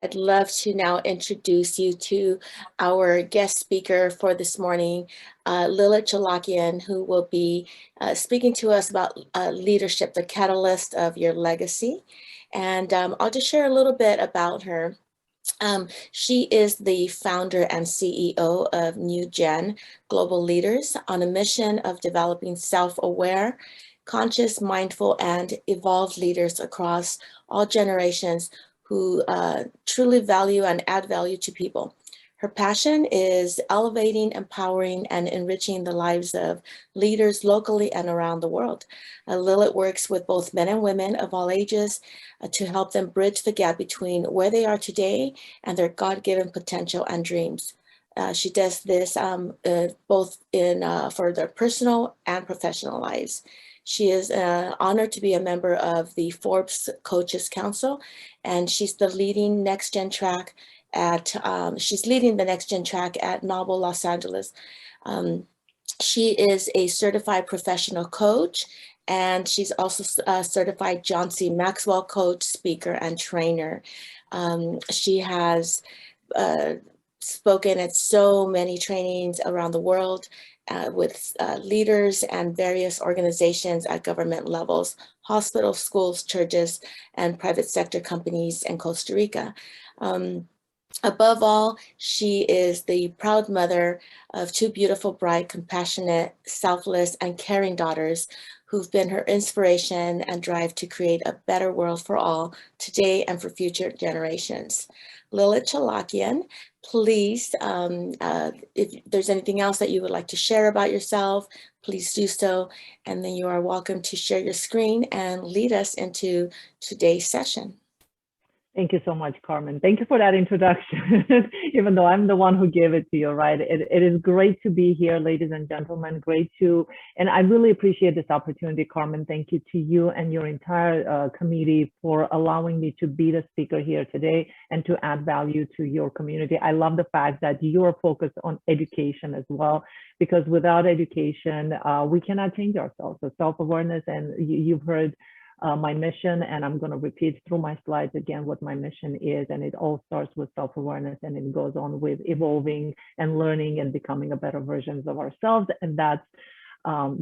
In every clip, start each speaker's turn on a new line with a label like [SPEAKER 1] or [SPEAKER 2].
[SPEAKER 1] I'd love to now introduce you to our guest speaker for this morning, Lilith Chalakian, who will be speaking to us about leadership, the catalyst of your legacy. And I'll just share a little bit about her. She is the founder and CEO of New Gen Global Leaders on a mission of developing self-aware, conscious, mindful, and evolved leaders across all generations who truly value and add value to people. Her passion is elevating, empowering, and enriching the lives of leaders locally and around the world. Lilith works with both men and women of all ages to help them bridge the gap between where they are today and their God-given potential and dreams. She does this both for their personal and professional lives. She is honored to be a member of the Forbes Coaches Council, and she's the leading next gen track at she's leading the next gen track at Noble Los Angeles. She is a certified professional coach, and she's also a certified John C. Maxwell coach, speaker, and trainer. She has spoken at so many trainings around the world with leaders and various organizations at government levels, hospitals, schools, churches, and private sector companies in Costa Rica. Above all, she is the proud mother of two beautiful, bright, compassionate, selfless, and caring daughters who've been her inspiration and drive to create a better world for all today and for future generations. Lilith Chalakian, please, if there's anything else that you would like to share about yourself, please do so. And then you are welcome to share your screen and lead us into today's session.
[SPEAKER 2] Thank you so much, Carmen. Thank you for that introduction, even though I'm the one who gave it to you, right? It is great to be here, ladies and gentlemen, and I really appreciate this opportunity, Carmen. Thank you to you and your entire committee for allowing me to be the speaker here today and to add value to your community. I love the fact that you are focused on education as well, because without education, we cannot change ourselves. So self-awareness, and you've heard my mission, and I'm going to repeat through my slides again what my mission is, and it all starts with self-awareness, and it goes on with evolving and learning and becoming a better versions of ourselves, and that's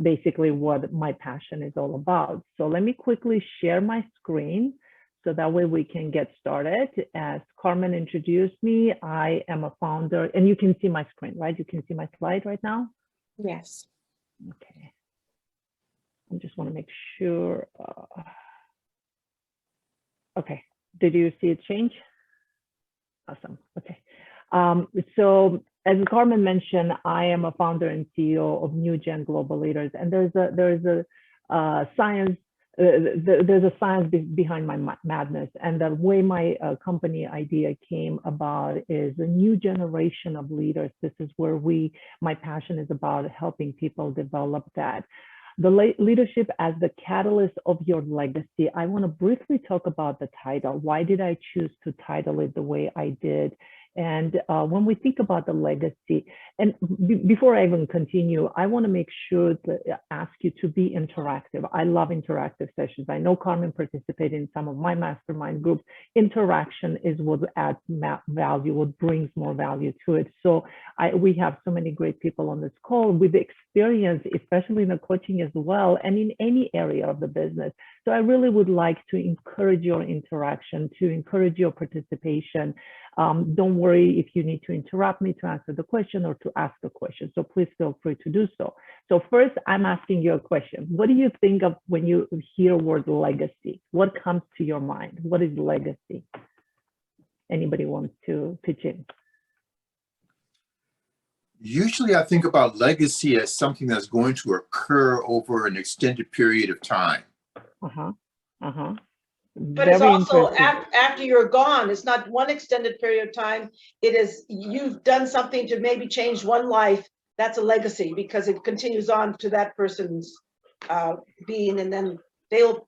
[SPEAKER 2] basically what my passion is all about. So let me quickly share my screen so that way we can get started. As Carmen introduced me, I am a founder, and you can see my screen, right? You can see my slide right now?
[SPEAKER 1] Yes.
[SPEAKER 2] Okay. I just want to make sure. Okay, did you see it change? Awesome. Okay. So as Carmen mentioned, I am a founder and CEO of New Gen Global Leaders, and there's a science. There's a science behind my madness, and the way my company idea came about is a new generation of leaders. This is where my passion is about helping people develop that. The leadership as the catalyst of your legacy. I want to briefly talk about the title. Why did I choose to title it the way I did? And when we think about the legacy, and before I even continue, I want to make sure to ask you to be interactive. I love interactive sessions. I know Carmen participated in some of my mastermind groups. Interaction is what adds value, what brings more value to it. So we have so many great people on this call with experience, especially in the coaching as well, and in any area of the business. So I really would like to encourage your interaction, to encourage your participation. Don't worry if you need to interrupt me to answer the question or to ask the question. So please feel free to do so. So first, I'm asking you a question. What do you think of when you hear the word legacy? What comes to your mind? What is legacy? Anybody wants to pitch in?
[SPEAKER 3] Usually I think about legacy as something that's going to occur over an extended period of time.
[SPEAKER 4] But it's also after you're gone. It's not one extended period of time. It is you've done something to maybe change one life. That's a legacy because it continues on to that person's being, and then they'll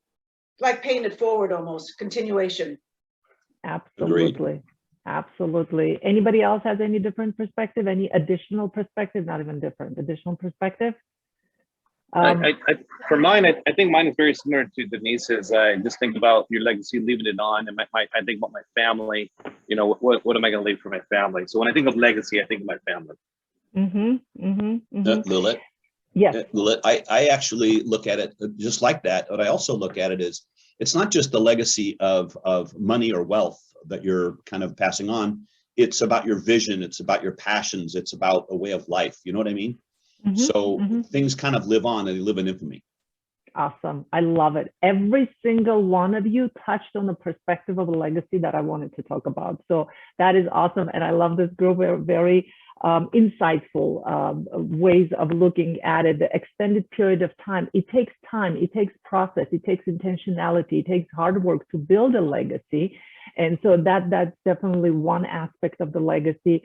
[SPEAKER 4] like paying it forward almost, continuation.
[SPEAKER 2] Absolutely. Agreed. Absolutely. Anybody else has any different perspective? Any additional perspective? Not even different. Additional perspective?
[SPEAKER 5] For mine, I think mine is very similar to Denise's. I just think about your legacy, leaving it on, and I think about my family. You know, what am I going to leave for my family? So when I think of legacy, I think of my family.
[SPEAKER 6] Lilith,
[SPEAKER 2] Yes.
[SPEAKER 6] Lilith, I actually look at it just like that, but I also look at it as it's not just the legacy of money or wealth that you're kind of passing on. It's about your vision. It's about your passions. It's about a way of life. You know what I mean? So things kind of live on and they live in infamy.
[SPEAKER 2] Awesome. I love it. Every single one of you touched on the perspective of a legacy that I wanted to talk about. So that is awesome. And I love this group. We're very insightful ways of looking at it. The extended period of time. It takes process, it takes intentionality, it takes hard work to build a legacy. And so that's definitely one aspect of the legacy.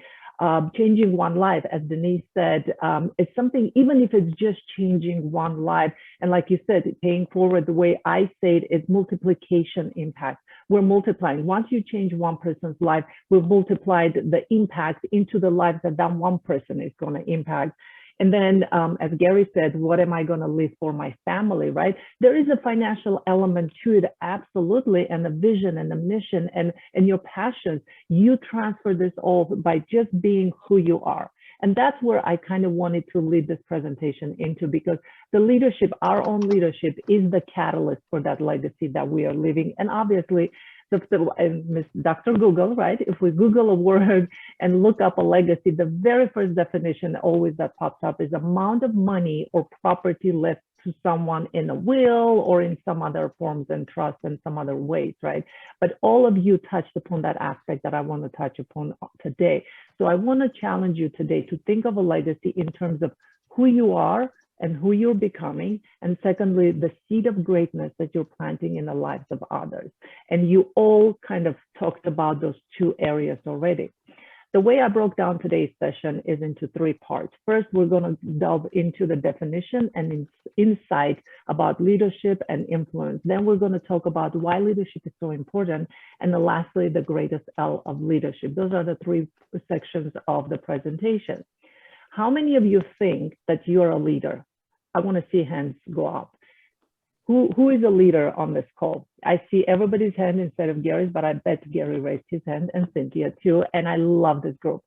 [SPEAKER 2] Changing one life, as Denise said, it's something, even if it's just changing one life. And like you said, paying forward, the way I say it is multiplication impact. We're multiplying. Once you change one person's life, we've multiplied the impact into the life that one person is going to impact. And then, as Gary said, what am I going to leave for my family, right? There is a financial element to it, absolutely, and the vision and the mission and your passions. You transfer this all by just being who you are. And that's where I kind of wanted to lead this presentation into, because the leadership, our own leadership, is the catalyst for that legacy that we are living. And obviously, Dr. Google, right? If we Google a word and look up a legacy, the very first definition always that pops up is amount of money or property left to someone in a will or in some other forms and trust and some other ways, right? But all of you touched upon that aspect that I want to touch upon today. So I want to challenge you today to think of a legacy in terms of who you are and who you're becoming, and secondly, the seed of greatness that you're planting in the lives of others. And you all kind of talked about those two areas already. The way I broke down today's session is into three parts. First, we're going to delve into the definition and insight about leadership and influence. Then we're going to talk about why leadership is so important. And then lastly, the greatest L of leadership. Those are the three sections of the presentation. How many of you think that you're a leader? I want to see hands go up. Who is a leader on this call? I see everybody's hand instead of Gary's, but I bet Gary raised his hand, and Cynthia too. And I love this group,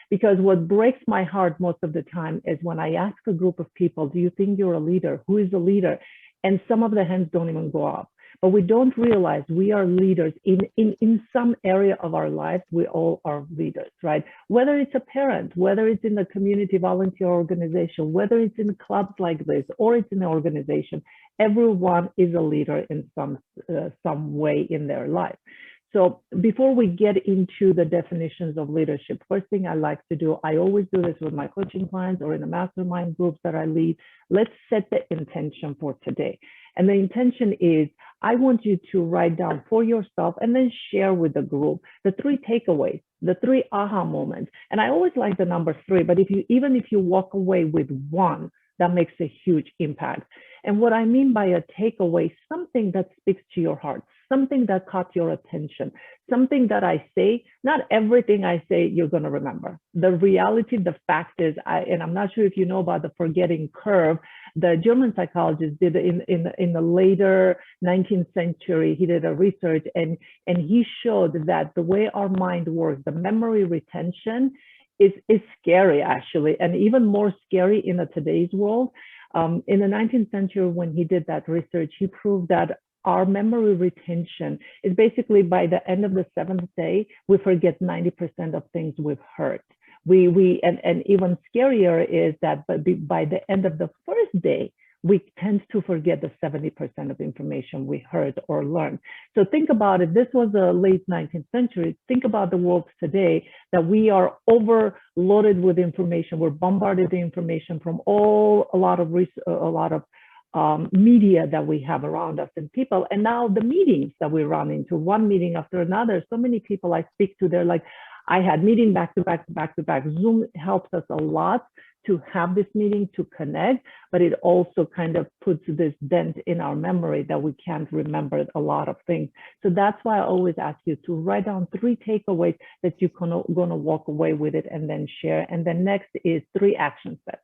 [SPEAKER 2] because what breaks my heart most of the time is when I ask a group of people, do you think you're a leader? Who is a leader? And some of the hands don't even go up. But we don't realize we are leaders in some area of our lives. We all are leaders, right? Whether it's a parent, whether it's in the community volunteer organization, whether it's in clubs like this, or it's in an organization, everyone is a leader in some way in their life. So before we get into the definitions of leadership, first thing I like to do, I always do this with my coaching clients or in the mastermind groups that I lead. Let's set the intention for today. And the intention is, I want you to write down for yourself and then share with the group the three takeaways, the three aha moments. And I always like the number 3, but even if you walk away with one, that makes a huge impact. And what I mean by a takeaway, something that speaks to your heart, something that caught your attention, something that I say, not everything I say you're going to remember. The reality, the fact is, and I'm not sure if you know about the forgetting curve, the German psychologist did in the later 19th century, he did a research and he showed that the way our mind works, the memory retention is scary actually, and even more scary in today's world. In the 19th century, when he did that research, he proved that our memory retention is basically by the end of the 7th day, we forget 90% of things we've heard. And even scarier is that by the end of the first day, we tend to forget the 70% of information we heard or learned. So think about it. This was the late 19th century. Think about the world today that we are overloaded with information. We're bombarded with information from a lot of media that we have around us and people. And now the meetings that we run into, one meeting after another. So many people I speak to, they're like, I had meeting back to back to back to back. Zoom helps us a lot to have this meeting, to connect, but it also kind of puts this dent in our memory that we can't remember a lot of things. So that's why I always ask you to write down 3 takeaways that you're gonna walk away with it and then share. And then next is 3 action steps.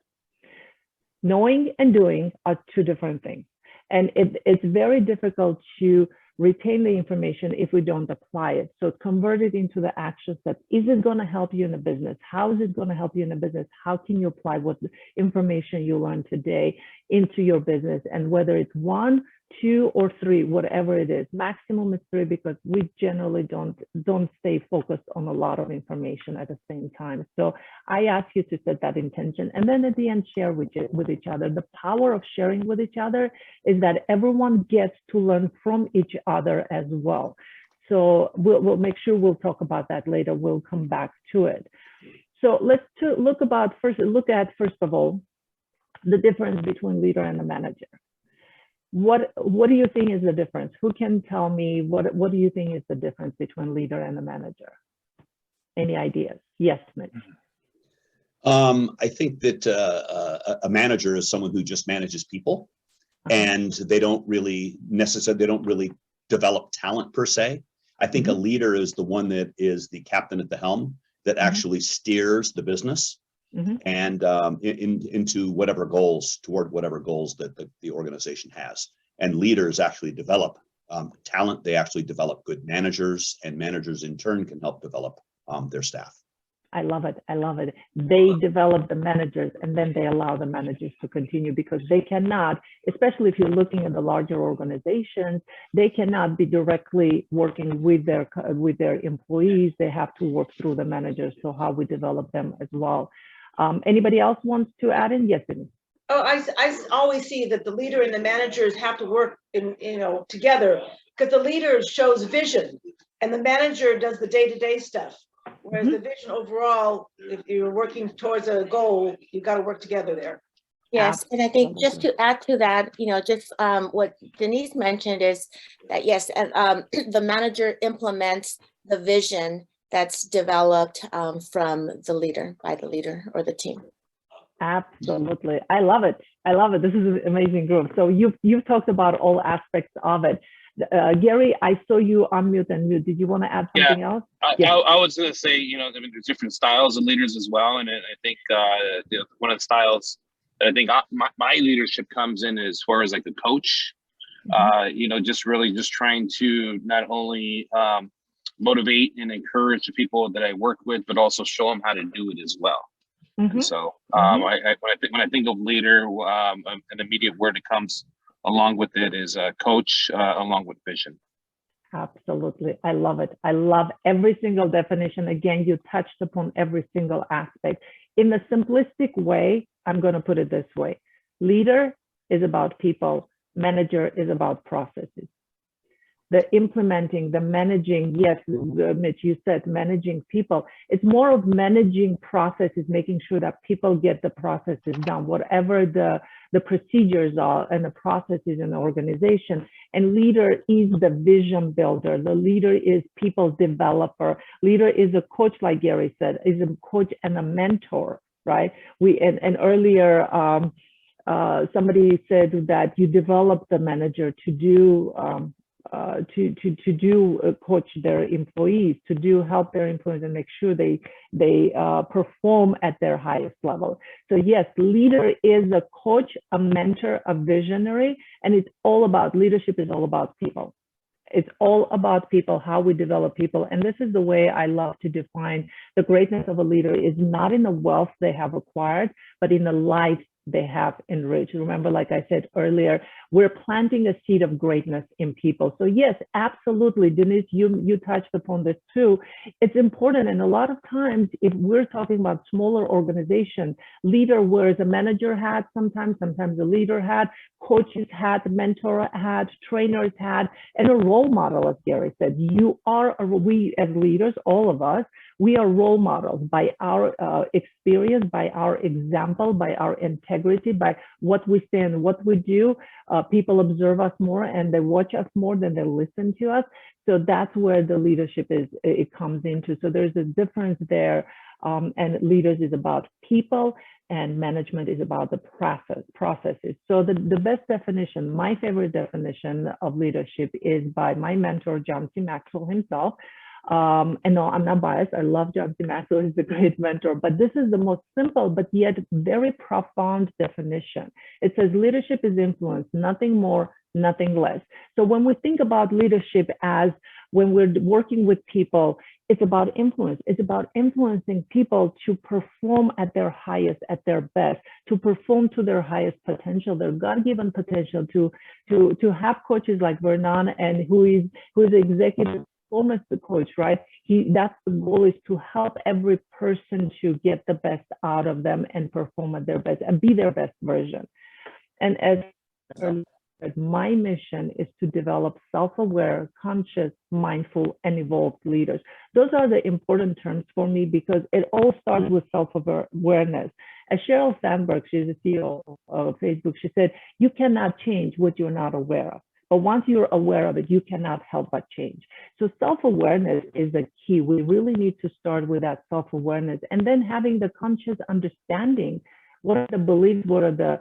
[SPEAKER 2] Knowing and doing are two different things. And it's very difficult to retain the information if we don't apply it. So convert it into the action step. Is it going to help you in a business? How is it going to help you in a business? How can you apply what information you learned today into your business? And whether it's 1, 2, or 3, whatever it is, maximum is 3, because we generally don't stay focused on a lot of information at the same time. So I ask you to set that intention, and then at the end, share with each other. The power of sharing with each other is that everyone gets to learn from each other as well. So we'll make sure we'll talk about that later. We'll come back to it. So let's look at first of all, the difference between leader and a manager. What do you think is the difference? Who can tell me what do you think is the difference between leader and a manager? Any ideas? Yes, Mitch.
[SPEAKER 6] I think that a manager is someone who just manages people, and they don't really develop talent per se. I think a leader is the one that is the captain at the helm that actually steers the business and into whatever goals, toward whatever goals that the organization has. And leaders actually develop talent. They actually develop good managers, and managers in turn can help develop their staff.
[SPEAKER 2] I love it. I love it. They develop the managers, and then they allow the managers to continue, because they cannot, especially if you're looking at the larger organizations, they cannot be directly working with their employees. They have to work through the managers. So how we develop them as well. Anybody else wants to add in? Yes, Denise.
[SPEAKER 4] Oh, I always see that the leader and the managers have to work together, because the leader shows vision and the manager does the day-to-day stuff. Whereas the vision overall, if you're working towards a goal, you got to work together there.
[SPEAKER 1] Yes, and I think just to add to that, what Denise mentioned is that, yes, the manager implements the vision that's developed from the leader, by the leader or the team.
[SPEAKER 2] Absolutely. I love it. I love it. This is an amazing group. So you've talked about all aspects of it. Gary, I saw you unmute and mute. Did you want to add something else?
[SPEAKER 5] I was going to say, there's different styles of leaders as well. And I think one of the styles that I think my leadership comes in as far as like the coach, just trying to not only motivate and encourage the people that I work with, but also show them how to do it as well. And so when I think of leader, an immediate word that comes along with it is coach, along with vision.
[SPEAKER 2] Absolutely. I love it. I love every single definition. Again, you touched upon every single aspect. In the simplistic way, I'm going to put it this way. Leader is about people. Manager is about processes. The implementing, the managing, yes, Mitch, you said managing people. It's more of managing processes, making sure that people get the processes done, whatever the procedures are and the processes in the organization. And leader is the vision builder. The leader is people developer. Leader is a coach, like Gary said, is a coach and a mentor, right? And earlier, somebody said that you develop the manager to do coach their employees, help their employees and make sure they perform at their highest level. So yes, leader is a coach, a mentor, a visionary, and it's all about leadership. Is all about people. It's all about people, how we develop people. And this is the way I love to define the greatness of a leader is not in the wealth they have acquired, but in the life they have enriched. Remember, like I said earlier, we're planting a seed of greatness in people. So yes, absolutely, Denise, you touched upon this too. It's important, and a lot of times, if we're talking about smaller organizations, leader wears a manager hat, sometimes a leader hat, coaches hat, mentor hat, trainers hat, and a role model, as Gary said. We as leaders, all of us, we are role models by our experience, by our example, by our integrity, by what we say and what we do. People observe us more and they watch us more than they listen to us. So that's where the leadership it comes into. So there's a difference there. And leaders is about people and management is about the processes. So the best definition, my favorite definition of leadership is by my mentor, John C. Maxwell himself. And no, I'm not biased. I love John C. Maxwell. He's a great mentor, but this is the most simple, but yet very profound definition. It says leadership is influence, nothing more, nothing less. So when we think about leadership as when we're working with people, it's about influence. It's about influencing people to perform at their highest, at their best, to perform to their highest potential, their God-given potential, to have coaches like Vernon, and who is executive performance coach, right? That's the goal, is to help every person to get the best out of them and perform at their best and be their best version. And as my mission is to develop self-aware, conscious, mindful, and evolved leaders. Those are the important terms for me, because it all starts with self-awareness. As Sheryl Sandberg, she's the CEO of Facebook, she said, you cannot change what you're not aware of. But once you're aware of it, you cannot help but change. So self-awareness is the key. We really need to start with that self-awareness, and then having the conscious understanding. What are the beliefs? What are the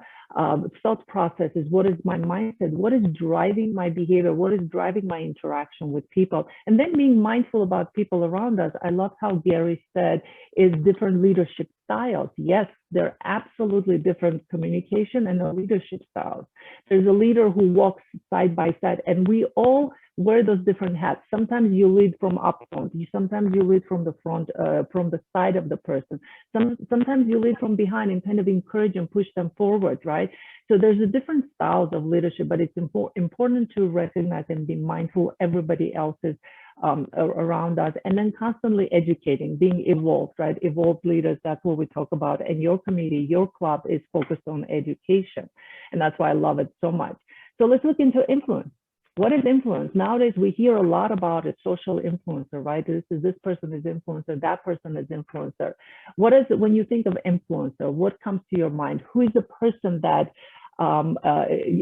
[SPEAKER 2] thought processes? What is my mindset? What is driving my behavior? What is driving my interaction with people? And then being mindful about people around us. I love how Gary said is different leadership styles. Yes, there are absolutely different communication and leadership styles. There's a leader who walks side by side, and we all wear those different hats. Sometimes you lead from up front. Sometimes you lead from the front, from the side of the person. Sometimes you lead from behind and kind of encourage and push them forward, right? So there's a different styles of leadership, but it's important to recognize and be mindful everybody else is around us, and then constantly educating, being evolved, right? Evolved leaders, that's what we talk about. And your community, your club is focused on education. And that's why I love it so much. So let's look into influence. What is influence? Nowadays, we hear a lot about it, social influencer, right? This person is influencer, that person is influencer. What is it when you think of influencer? What comes to your mind? Who is the person that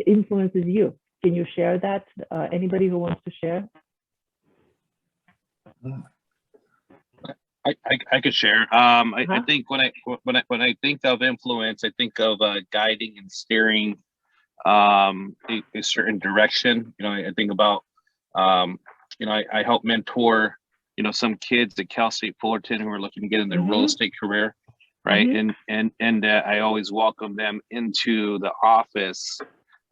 [SPEAKER 2] influences you? Can you share that? Anybody who wants to share?
[SPEAKER 5] I could share. I think when I think of influence, I think of guiding and steering a certain direction. You know, I think about you know, I help mentor, you know, some kids at Cal State Fullerton who are looking to get in their real estate career, right? And I always welcome them into the office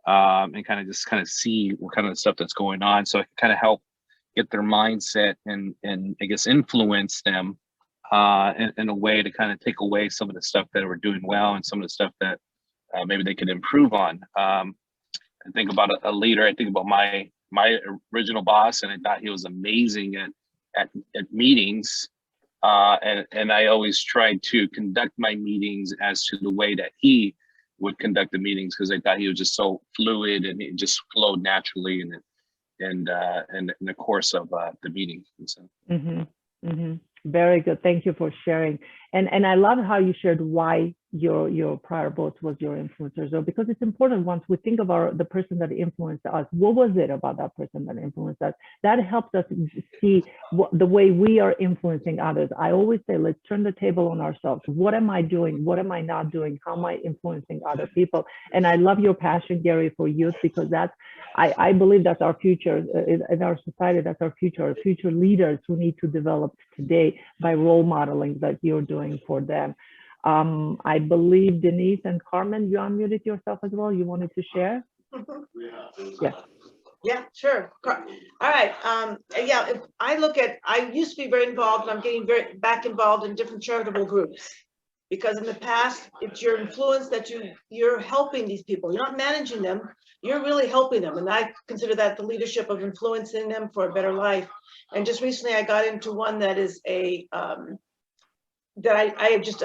[SPEAKER 5] and kind of see what kind of stuff that's going on, so I can kind of help get their mindset and I guess influence them in a way to kind of take away some of the stuff that we're doing well and some of the stuff that maybe they could improve on. I think about a leader. I think about my original boss, and I thought he was amazing at meetings. And I always tried to conduct my meetings as to the way that he would conduct the meetings, because I thought he was just so fluid and it just flowed naturally in the course of the meeting. And so.
[SPEAKER 2] Very good. Thank you for sharing. And I love how you shared why your prior boss was your influencer. So because it's important, once we think of the person that influenced us, what was it about that person that influenced us? That helps us see the way we are influencing others. I always say, let's turn the table on ourselves. What am I doing? What am I not doing? How am I influencing other people? And I love your passion, Gary, for youth, because I believe that's our future in our society. That's our future leaders who need to develop today by role modeling that you're doing for them. I believe Denise and Carmen, you unmuted yourself as well. You wanted to share?
[SPEAKER 4] Yeah, sure. All right. Yeah, if I look at, I used to be very involved, and I'm getting back involved in different charitable groups, because in the past, it's your influence that you're helping these people. You're not managing them. You're really helping them. And I consider that the leadership of influencing them for a better life. And just recently I got into one that is that I am just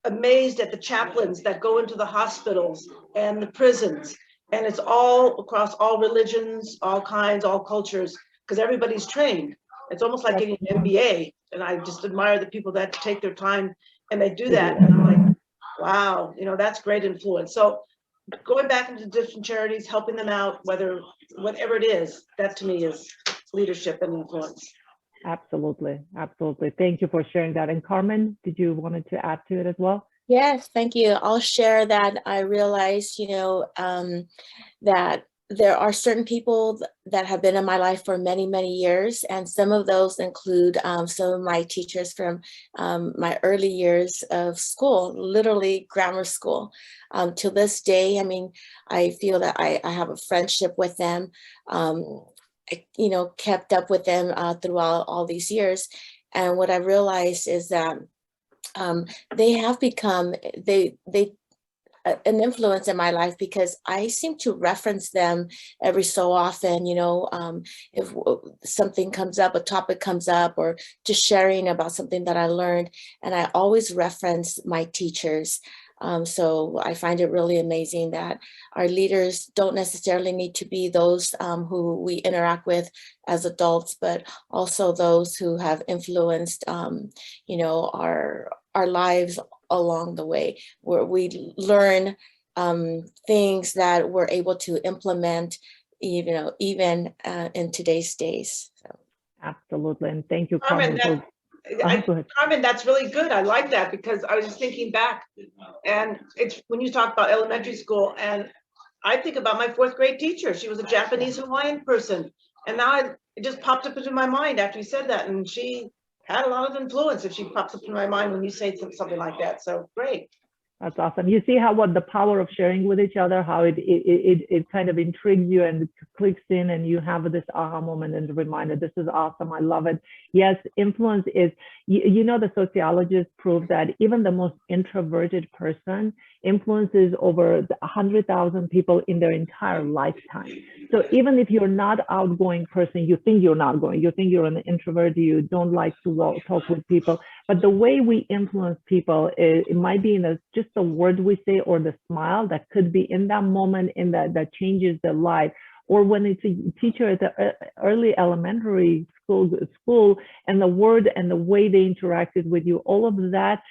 [SPEAKER 4] amazed at the chaplains that go into the hospitals and the prisons. And it's all across all religions, all kinds, all cultures, because everybody's trained. It's almost like getting an MBA. And I just admire the people that take their time and they do that. And I'm like, wow, you know, that's great influence. So going back into different charities, helping them out, whatever it is, that to me is leadership and influence.
[SPEAKER 2] Absolutely. Absolutely. Thank you for sharing that. And Carmen, did you want to add to it as well?
[SPEAKER 1] Yes, thank you. I'll share that I realized, you know, that there are certain people that have been in my life for many, many years, and some of those include some of my teachers from my early years of school, literally grammar school. To this day, I mean, I feel that I have a friendship with them, you know, kept up with them throughout all these years. And what I realized is that they have become, an influence in my life because I seem to reference them every so often, you know, if something comes up, a topic comes up, or just sharing about something that I learned, and I always reference my teachers. So I find it really amazing that our leaders don't necessarily need to be those who we interact with as adults, but also those who have influenced, you know, our lives along the way, where we learn things that we're able to implement, you know, even in today's days. So.
[SPEAKER 2] Absolutely, and thank you,
[SPEAKER 4] Carmen,
[SPEAKER 2] Carmen. Go ahead.
[SPEAKER 4] Carmen, that's really good. I like that because I was just thinking back, and it's when you talk about elementary school, and I think about my 4th grade teacher. She was a Japanese Hawaiian person, and now it just popped up into my mind after you said that, and she had a lot of influence if she pops up in my mind when you say something like that. So great.
[SPEAKER 2] That's awesome. You see how what the power of sharing with each other, how it kind of intrigues you and clicks in, and you have this aha moment and the reminder. This is awesome. I love it. Yes, influence is, you know, the sociologists prove that even the most introverted person influences over 100,000 people in their entire lifetime. So even if you're not outgoing person, you think you're not going, you think you're an introvert, you don't like to talk with people, but the way we influence people, it might be in just the word we say or the smile that could be in that moment, in that changes their life. Or when it's a teacher at the early elementary school, and the word and the way they interacted with you, all of that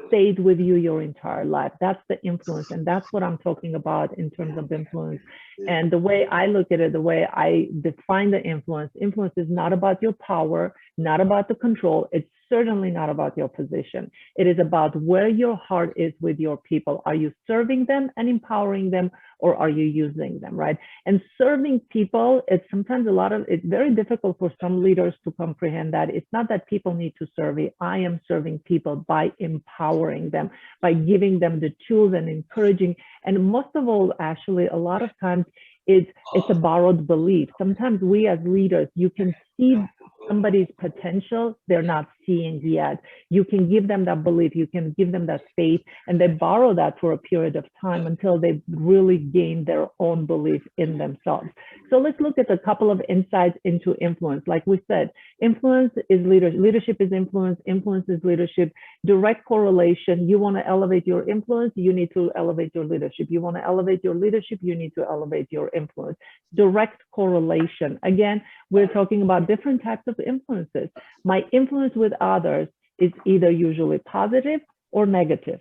[SPEAKER 2] stayed with you your entire life. That's the influence, and that's what I'm talking about in terms of influence. And the way I look at it, the way I define the influence is not about your power, not about the control. It's certainly not about your position. It is about where your heart is with your people. Are you serving them and empowering them, or are you using them, right? And serving people, it's sometimes it's very difficult for some leaders to comprehend that. It's not that people need to serve me. I am serving people by empowering them, by giving them the tools and encouraging. And most of all, actually, a lot of times it's a borrowed belief. Sometimes we as leaders, you can see somebody's potential they're not seeing yet. You can give them that belief, you can give them that faith, and they borrow that for a period of time until they really gain their own belief in themselves. So let's look at a couple of insights into influence. Like we said, influence is leadership, leadership is influence, influence is leadership. Direct correlation. You want to elevate your influence, you need to elevate your leadership. You want to elevate your leadership, you need to elevate your influence. Direct correlation. Again, we're talking about different types of influences. My influence with others is either usually positive or negative.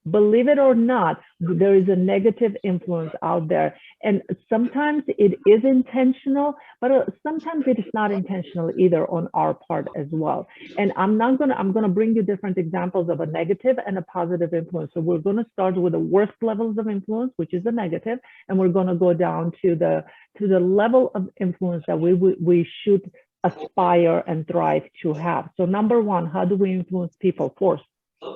[SPEAKER 2] Believe it or not, there is a negative influence out there. And sometimes it is intentional, but sometimes it is not intentional either on our part as well. And I'm gonna bring you different examples of a negative and a positive influence. So we're gonna start with the worst levels of influence, which is a negative, and we're gonna go down to the level of influence that we should aspire and thrive to have. So number one, how do we influence people? Force.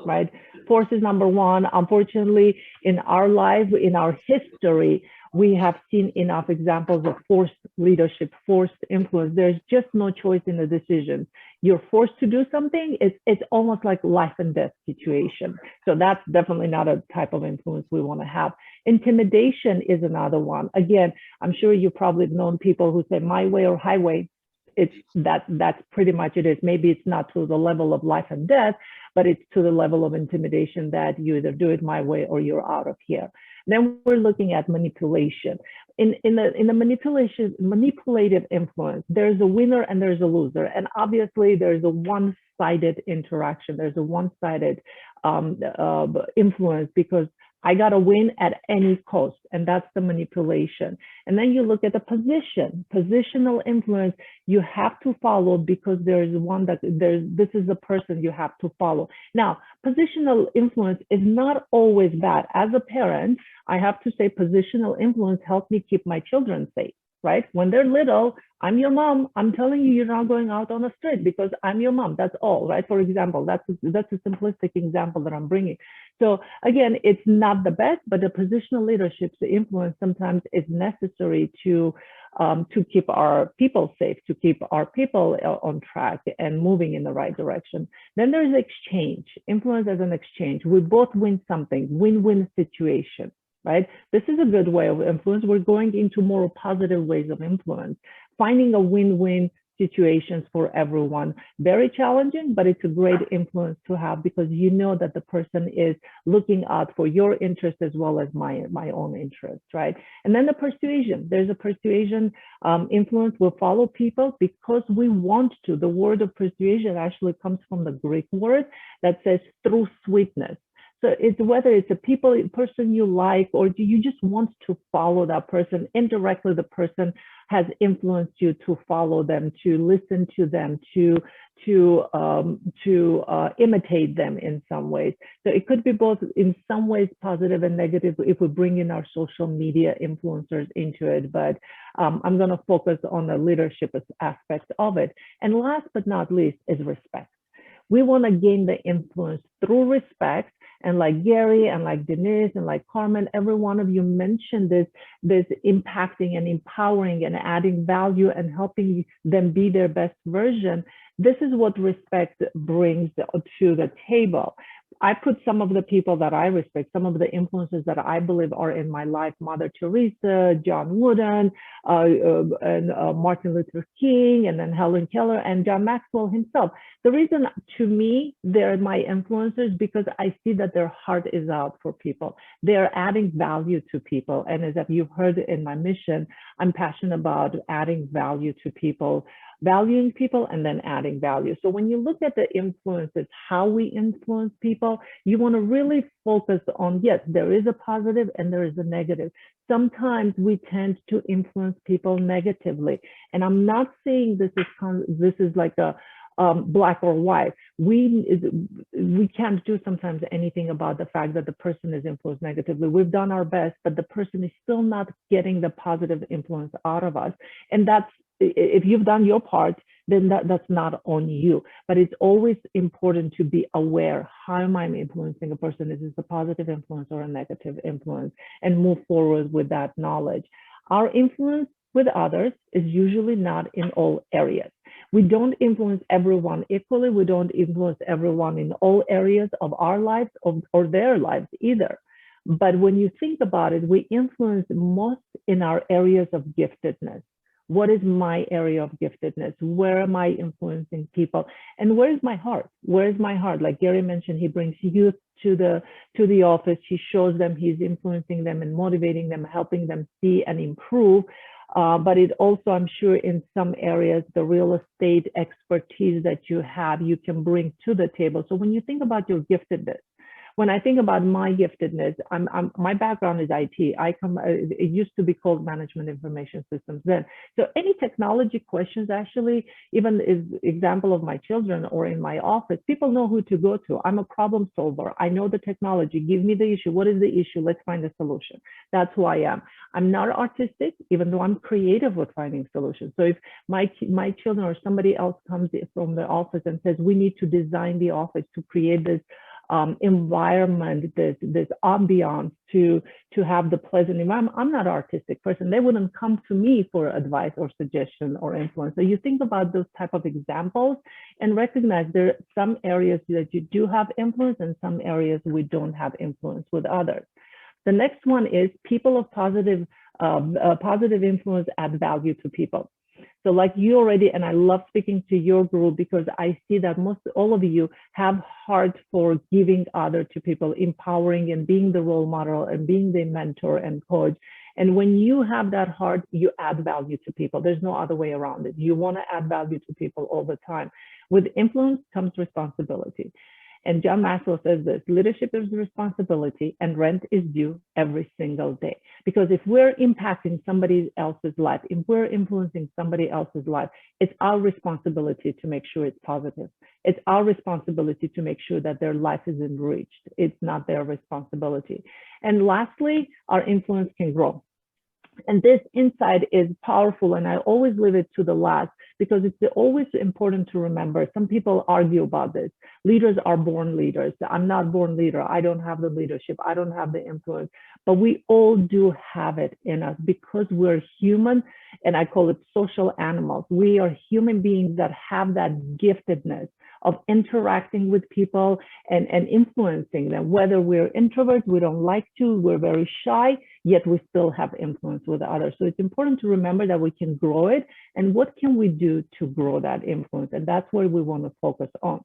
[SPEAKER 2] Right? Force is number one. Unfortunately, in our life, in our history, we have seen enough examples of forced leadership, forced influence. There's just no choice in the decision. You're forced to do something. It's almost like life and death situation. So that's definitely not a type of influence we want to have. Intimidation is another one. Again, I'm sure you've probably known people who say my way or highway. That's pretty much it is. Maybe it's not to the level of life and death, but it's to the level of intimidation that you either do it my way or you're out of here. Then we're looking at manipulation. In the manipulative influence, there's a winner and there's a loser. And obviously there's a one-sided interaction. There's a one-sided influence, because I got to win at any cost, and that's the manipulation. And then you look at the positional influence. You have to follow because there's one that this is the person you have to follow. Now, positional influence is not always bad. As a parent, I have to say positional influence helped me keep my children safe, right? When they're little, I'm your mom. I'm telling you, you're not going out on the street because I'm your mom. That's all, right? For example, that's a simplistic example that I'm bringing. So again, it's not the best, but the positional leadership, the influence sometimes is necessary to keep our people safe, to keep our people on track and moving in the right direction. Then there's exchange, influence as an exchange. We both win something, win-win situation, right? This is a good way of influence. We're going into more positive ways of influence, finding a win-win situations for everyone. Very challenging, but it's a great influence to have because you know that the person is looking out for your interest as well as my own interest, right? And then the persuasion. There's a persuasion influence. We'll follow people because we want to. The word of persuasion actually comes from the Greek word that says through sweetness. So it's whether it's a person you like, or do you just want to follow that person indirectly, the person has influenced you to follow them, to listen to them, to imitate them in some ways. So it could be both in some ways positive and negative if we bring in our social media influencers into it. But I'm going to focus on the leadership aspect of it. And last but not least is respect. We want to gain the influence through respect. And like Gary and like Denise and like Carmen, every one of you mentioned this impacting and empowering and adding value and helping them be their best version. This is what respect brings to the table. I put some of the people that I respect, some of the influences that I believe are in my life, Mother Teresa, John Wooden, and Martin Luther King, and then Helen Keller and John Maxwell himself. The reason to me they're my influencers because I see that their heart is out for people. They're adding value to people. And as you've heard in my mission, I'm passionate about adding value to people, valuing people and then adding value. So when you look at the influences, how we influence people, you want to really focus on, yes, there is a positive and there is a negative. Sometimes we tend to influence people negatively. And I'm not saying this is like a black or white. We can't do sometimes anything about the fact that the person is influenced negatively. We've done our best, but the person is still not getting the positive influence out of us. And that's, if you've done your part, then that's not on you. But it's always important to be aware, how am I influencing a person? Is this a positive influence or a negative influence? And move forward with that knowledge. Our influence with others is usually not in all areas. We don't influence everyone equally. We don't influence everyone in all areas of our lives or their lives either. But when you think about it, we influence most in our areas of giftedness. What is my area of giftedness? Where am I influencing people? And where is my heart? Where is my heart? Like Gary mentioned, he brings youth to the office. He shows them, he's influencing them and motivating them, helping them see and improve. But it also, I'm sure in some areas, the real estate expertise that you have, you can bring to the table. So when you think about your giftedness, when I think about my giftedness, my background is IT. It used to be called Management Information Systems then. So any technology questions, actually, even is example of my children or in my office, people know who to go to. I'm a problem solver. I know the technology. Give me the issue. What is the issue? Let's find a solution. That's who I am. I'm not artistic, even though I'm creative with finding solutions. So if my children or somebody else comes from the office and says, we need to design the office to create this environment, this ambiance to have the pleasant environment. I'm not an artistic person. They wouldn't come to me for advice or suggestion or influence. So you think about those type of examples and recognize there are some areas that you do have influence and some areas we don't have influence with others. The next one is people of positive influence add value to people. So like you already, and I love speaking to your group because I see that all of you have heart for giving other to people, empowering and being the role model and being the mentor and coach. And when you have that heart, you add value to people. There's no other way around it. You want to add value to people all the time. With influence comes responsibility. And John Maxwell says this: leadership is responsibility and rent is due every single day. Because if we're impacting somebody else's life, if we're influencing somebody else's life, it's our responsibility to make sure it's positive. It's our responsibility to make sure that their life is enriched. It's not their responsibility. And lastly, our influence can grow. And this insight is powerful, and I always leave it to the last because it's always important to remember. Some people argue about this. Leaders are born leaders. I'm not born leader. I don't have the leadership. I don't have the influence, but we all do have it in us because we're human, and I call it social animals. We are human beings that have that giftedness of interacting with people and influencing them. Whether we're introverts, we don't like to, we're very shy, yet we still have influence with others. So it's important to remember that we can grow it, and what can we do to grow that influence? And that's what we want to focus on.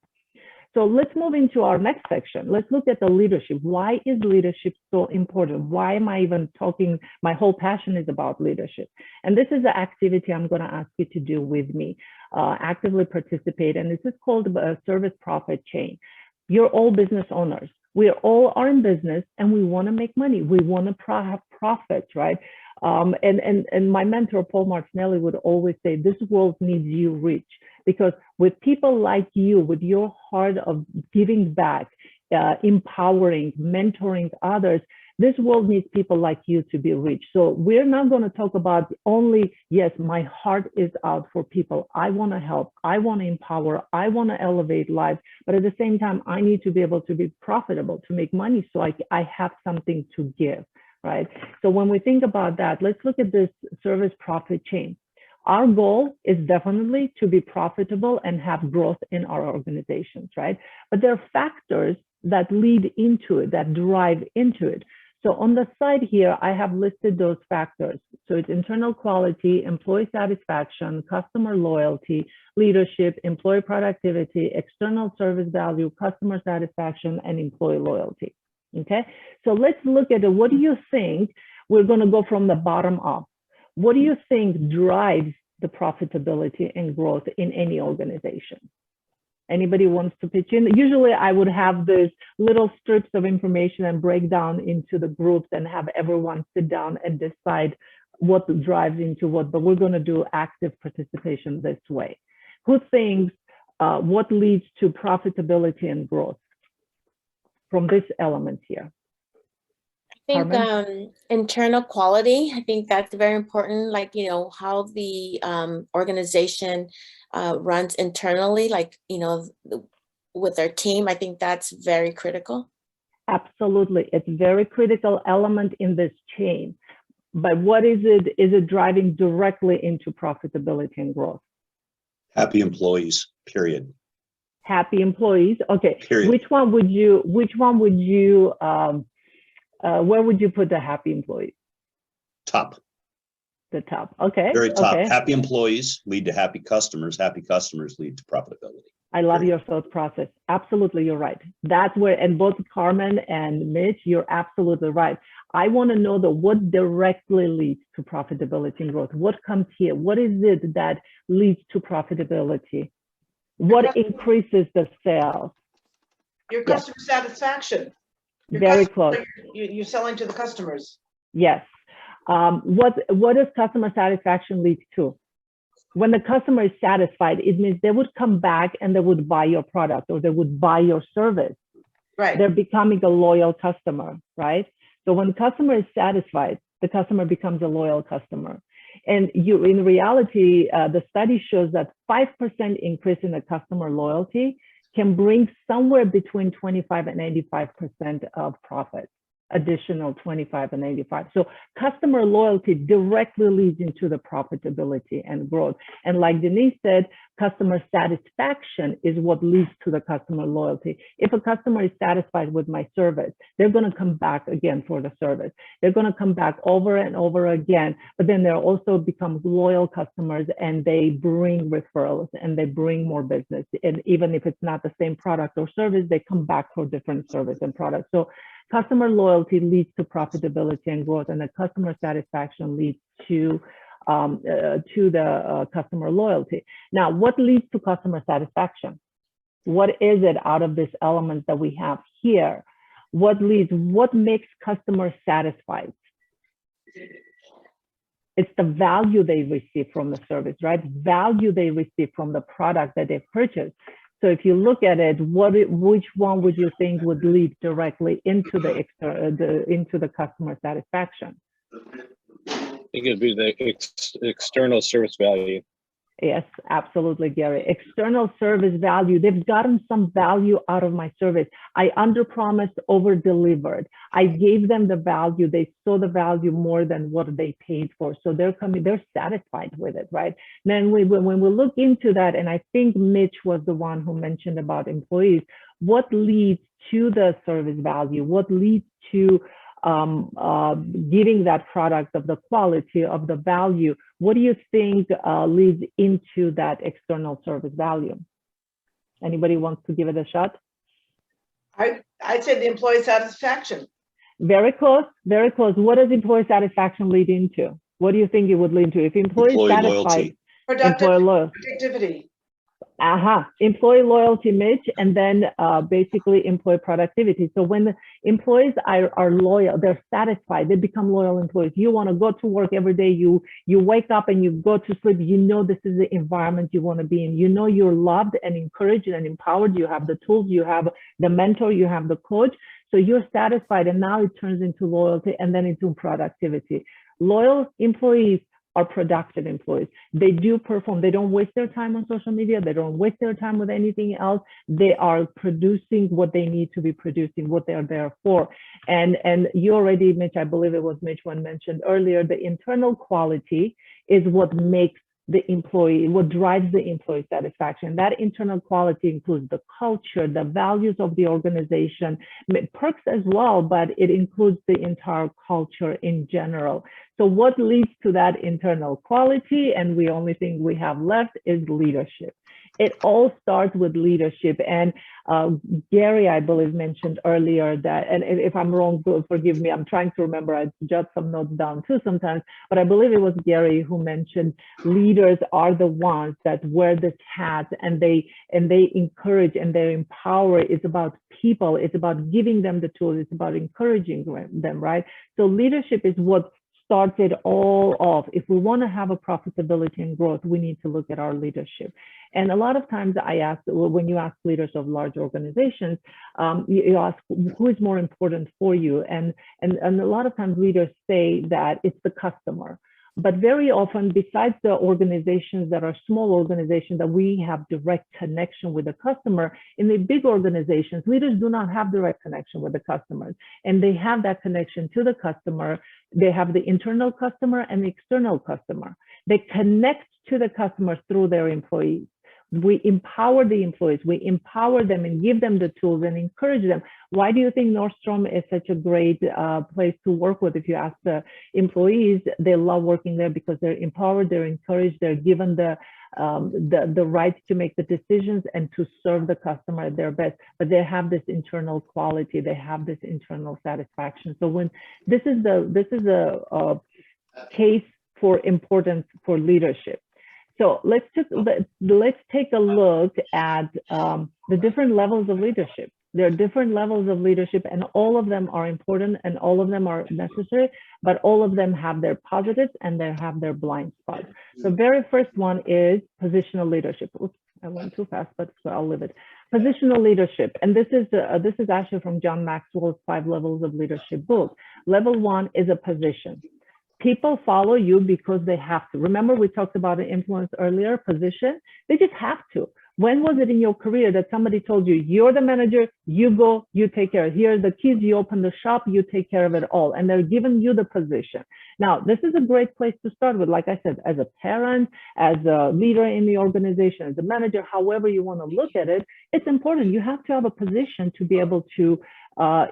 [SPEAKER 2] So let's move into our next section. Let's look at the leadership. Why is leadership so important? Why am I even talking? My whole passion is about leadership. And this is the activity I'm going to ask you to do with me. Actively participate. And this is called a service profit chain. You're all business owners. We all are in business and we want to make money. We want to have profits, right? And my mentor, Paul Martinelli, would always say, this world needs you rich, because with people like you, with your heart of giving back, empowering, mentoring others, this world needs people like you to be rich. So we're not going to talk about only, yes, my heart is out for people. I want to help. I want to empower. I want to elevate lives. But at the same time, I need to be able to be profitable, to make money, so I have something to give, right? So when we think about that, let's look at this service profit chain. Our goal is definitely to be profitable and have growth in our organizations, right? But there are factors that lead into it, that drive into it. So on the side here, I have listed those factors. So it's internal quality, employee satisfaction, customer loyalty, leadership, employee productivity, external service value, customer satisfaction, and employee loyalty. Okay, so let's look at it. What do you think? We're going to go from the bottom up. What do you think drives the profitability and growth in any organization? Anybody wants to pitch in? Usually I would have these little strips of information and break down into the groups and have everyone sit down and decide what drives into what, but we're going to do active participation this way. Who thinks what leads to profitability and growth from this element here?
[SPEAKER 1] I think internal quality, I think that's very important. Like, you know, how the organization runs internally, like, you know, with their team. I think that's very critical.
[SPEAKER 2] Absolutely. It's a very critical element in this chain. But what is it? Is it driving directly into profitability and growth?
[SPEAKER 6] Happy employees, period.
[SPEAKER 2] Happy employees. Okay.
[SPEAKER 6] Period.
[SPEAKER 2] Which one would you, where would you put the happy employees?
[SPEAKER 6] Top.
[SPEAKER 2] The top. Okay.
[SPEAKER 6] Very top.
[SPEAKER 2] Okay.
[SPEAKER 6] Happy employees lead to happy customers. Happy customers lead to profitability.
[SPEAKER 2] I love your thought process. Absolutely, you're right. That's where, and both Carmen and Mitch, you're absolutely right. I want to know what directly leads to profitability and growth. What comes here? What is it that leads to profitability? What increases the sales?
[SPEAKER 4] Your customer satisfaction.
[SPEAKER 2] Very close.
[SPEAKER 4] You're selling to the customers.
[SPEAKER 2] Yes. What does customer satisfaction lead to? When the customer is satisfied, it means they would come back and they would buy your product or they would buy your service.
[SPEAKER 4] Right.
[SPEAKER 2] They're becoming a loyal customer, right? So when the customer is satisfied, the customer becomes a loyal customer. And in reality, the study shows that 5% increase in the customer loyalty can bring somewhere between 25 and 85% of profit, additional 25 and 85. So customer loyalty directly leads into the profitability and growth. And like Denise said, customer satisfaction is what leads to the customer loyalty. If a customer is satisfied with my service, they're going to come back again for the service. They're going to come back over and over again, but then they'll also become loyal customers and they bring referrals and they bring more business. And even if it's not the same product or service, they come back for different service and products. So customer loyalty leads to profitability and growth, and the customer satisfaction leads to the customer loyalty. Now, what leads to customer satisfaction? What is it out of this element that we have here? What leads, what makes customers satisfied? It's the value they receive from the service, right? Value they receive from the product that they purchase. So if you look at it, which one would you think would lead directly into the customer satisfaction?
[SPEAKER 5] I think it'd be the external service value.
[SPEAKER 2] Yes, absolutely, Gary. External service value. They've gotten some value out of my service. I underpromised, over-delivered. I gave them the value. They saw the value more than what they paid for. So they're satisfied with it, right? Then when we look into that, and I think Mitch was the one who mentioned about employees, what leads to the service value? What leads to giving that product of the quality of the value? What do you think leads into that external service value? Anybody wants to give it a shot?
[SPEAKER 4] I'd say the employee satisfaction.
[SPEAKER 2] Very close, very close. What does employee satisfaction lead into? What do you think it would lead to? If employees satisfied,
[SPEAKER 4] Productivity.
[SPEAKER 2] Employee loyalty, Mitch, and then basically employee productivity. So when the employees are loyal, they're satisfied, they become loyal employees. You want to go to work every day, you wake up and you go to sleep, you know this is the environment you want to be in. You know you're loved and encouraged and empowered. You have the tools, you have the mentor, you have the coach. So you're satisfied, and now it turns into loyalty and then into productivity. Loyal employees are productive employees. They do perform. They don't waste their time on social media. They don't waste their time with anything else. They are producing what they need to be producing, what they're there for. And you already, Mitch, I believe it was Mitch one mentioned earlier, the internal quality is what makes the employee, what drives the employee satisfaction. That internal quality includes the culture, the values of the organization, perks as well, but it includes the entire culture in general. So what leads to that internal quality, and the only thing we have left, is leadership. It all starts with leadership. And Gary, I believe, mentioned earlier that, and if I'm wrong, forgive me, I'm trying to remember, I jot some notes down too sometimes, but I believe it was Gary who mentioned leaders are the ones that wear this hat, and they encourage and they empower. It's about people, it's about giving them the tools, it's about encouraging them, right? So leadership is what starts it all off. If we want to have a profitability and growth, we need to look at our leadership. And a lot of times I ask, when you ask leaders of large organizations, you ask, who is more important for you? And a lot of times leaders say that it's the customer. But very often, besides the organizations that are small organizations that we have direct connection with the customer, in the big organizations, leaders do not have direct connection with the customers. And they have that connection to the customer. They have the internal customer and the external customer. They connect to the customers through their employees. We empower the employees, we empower them and give them the tools and encourage them. Why do you think Nordstrom is such a great place to work with? If you ask the employees, they love working there because they're empowered, they're encouraged, they're given the right to make the decisions and to serve the customer at their best. But they have this internal quality, they have this internal satisfaction. So when this is a case for importance for leadership. So let's take a look at the different levels of leadership. There are different levels of leadership, and all of them are important and all of them are necessary, but all of them have their positives and they have their blind spots. The very first one is positional leadership. Oops, I went too fast, but so I'll leave it. Positional leadership, and this is actually from John Maxwell's 5 Levels of Leadership book. Level 1 is a position. People follow you because they have to. Remember, we talked about an influence earlier, position. They just have to. When was it in your career that somebody told you, you're the manager, you go, you take care of it. Here are the keys, you open the shop, you take care of it all. And they're giving you the position. Now, this is a great place to start with. Like I said, as a parent, as a leader in the organization, as a manager, however you want to look at it, it's important. You have to have a position to be able to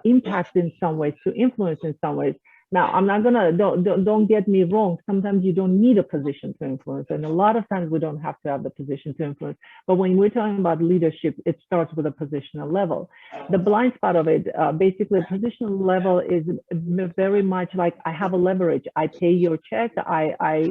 [SPEAKER 2] impact in some ways, to influence in some ways. Now, I'm not gonna, don't get me wrong. Sometimes you don't need a position to influence, and a lot of times we don't have to have the position to influence. But when we're talking about leadership, it starts with a positional level. The blind spot of it, basically, a positional level is very much like I have a leverage. I pay your check. I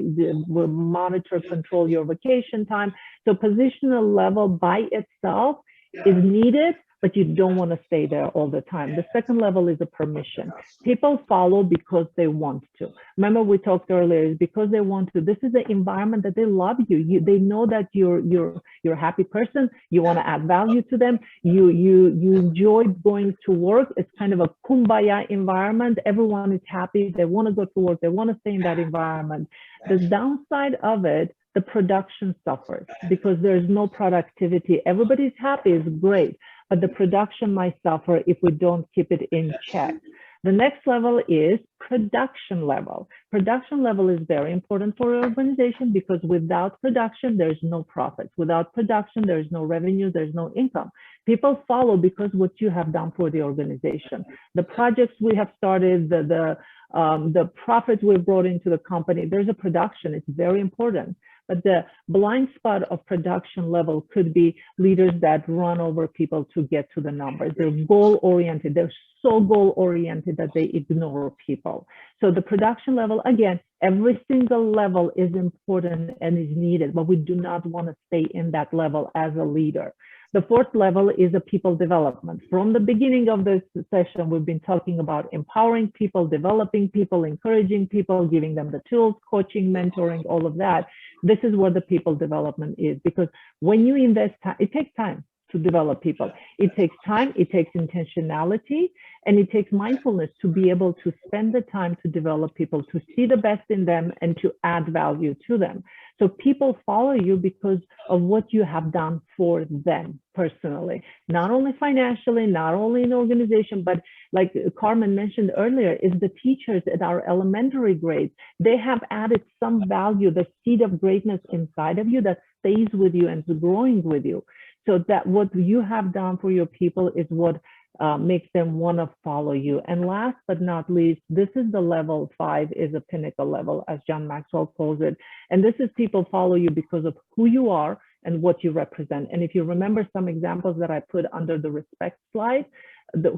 [SPEAKER 2] will monitor, control your vacation time. So positional level by itself is needed, but you don't want to stay there all the time. The second level is a permission. People follow because they want to. Remember we talked earlier, is because they want to. This is the environment that they love you. They know that you're a happy person. You want to add value to them. You enjoy going to work. It's kind of a kumbaya environment. Everyone is happy. They want to go to work. They want to stay in that environment. The downside of it, the production suffers because there's no productivity. Everybody's happy, it's great, but the production might suffer if we don't keep it in check. The next level is production level. Production level is very important for an organization because without production, there's no profits. Without production, there's no revenue, there's no income. People follow because what you have done for the organization. The projects we have started, the profits we've brought into the company, there's a production, it's very important. But the blind spot of production level could be leaders that run over people to get to the numbers. They're goal-oriented. They're so goal-oriented that they ignore people. So the production level, again, every single level is important and is needed, but we do not want to stay in that level as a leader. The fourth level is a people development. From the beginning of this session, we've been talking about empowering people, developing people, encouraging people, giving them the tools, coaching, mentoring, all of that. This is where the people development is, because when you invest time, it takes time to develop people. It takes time, it takes intentionality, and it takes mindfulness to be able to spend the time to develop people, to see the best in them and to add value to them. So people follow you because of what you have done for them personally, not only financially, not only in organization, but like Carmen mentioned earlier, is the teachers at our elementary grades. They have added some value, the seed of greatness inside of you that stays with you and is growing with you. So that what you have done for your people is what makes them want to follow you. And last but not least, this is the level 5, is a pinnacle level, as John Maxwell calls it. And this is people follow you because of who you are and what you represent. And if you remember some examples that I put under the respect slide,